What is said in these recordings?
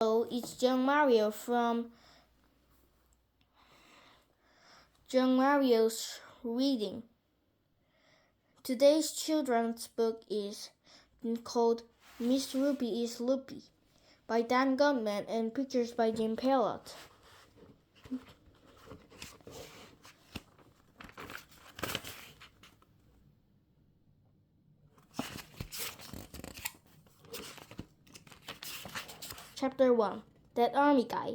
Hello, it's young Mario from young Mario's Reading. Today's children's book is called Miss Roopy is Loopy by Dan Goldman and pictures by Jim Pelot. Chapter 1. That Army Guy.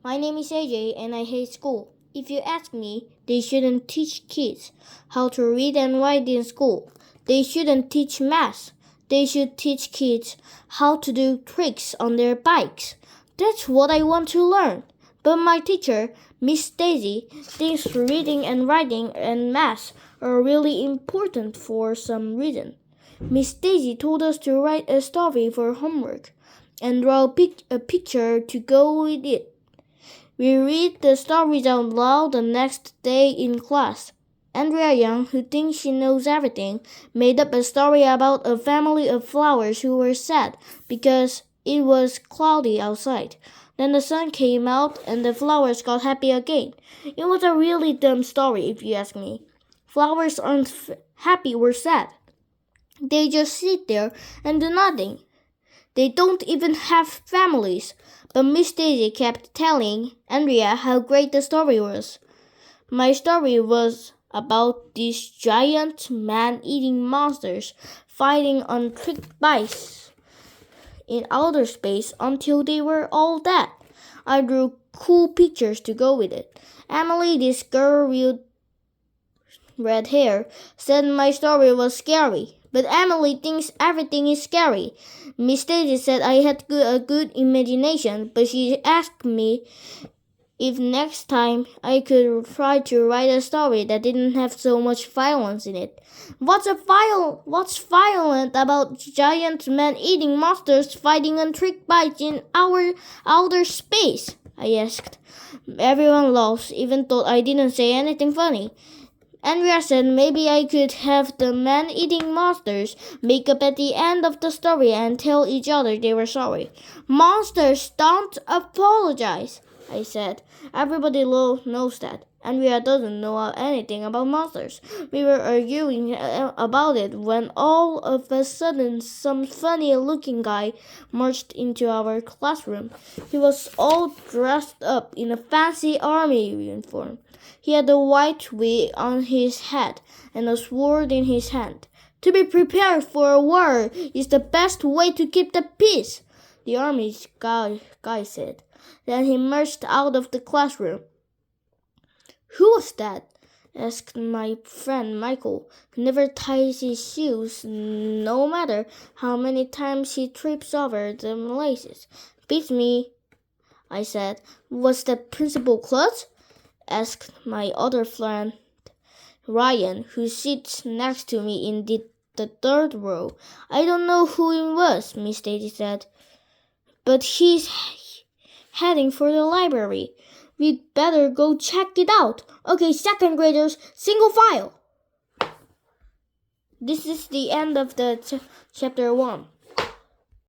My name is AJ and I hate school. If you ask me, they shouldn't teach kids how to read and write in school. They shouldn't teach math. They should teach kids how to do tricks on their bikes. That's what I want to learn. But my teacher, Miss Daisy, thinks reading and writing and math are really important for some reason. Miss Daisy told us to write a story for homework and draw a picture to go with it. We read the stories out loud the next day in class. Andrea Young, who thinks she knows everything, made up a story about a family of flowers who were sad because it was cloudy outside. Then the sun came out and the flowers got happy again. It was a really dumb story, if you ask me. Flowers aren't happy or sad. They just sit there and do nothing. They don't even have families. But Miss Daisy kept telling Andrea how great the story was. My story was about these giant man-eating monsters fighting on trick bikes in outer space until they were all dead. I drew cool pictures to go with it. Emily, this girl with red hair, said my story was scary. But Emily thinks everything is scary. Miss Daisy said I had a good imagination, but she asked me if next time I could try to write a story that didn't have so much violence in it. What's violent about giant man-eating monsters fighting on trick bikes in our outer space? I asked. Everyone laughed, even though I didn't say anything funny. Andrea said maybe I could have the man-eating monsters make up at the end of the story and tell each other they were sorry. Monsters don't apologize, I said. Everybody knows that. Andrea doesn't know anything about monsters. We were arguing about it when all of a sudden some funny-looking guy marched into our classroom. He was all dressed up in a fancy army uniform. He had a white wig on his head and a sword in his hand. To be prepared for a war is the best way to keep the peace, the army guy said. Then he marched out of the classroom. Who was that? Asked my friend Michael, who never ties his shoes, no matter how many times he trips over the laces. Beats me, I said. Was that Principal Klutz? Asked my other friend Ryan, who sits next to me in the third row. I don't know who it was, Miss Daisy said, but he's heading for the library. We'd better go check it out. Okay, second graders, single file. This is the end of the chapter 1.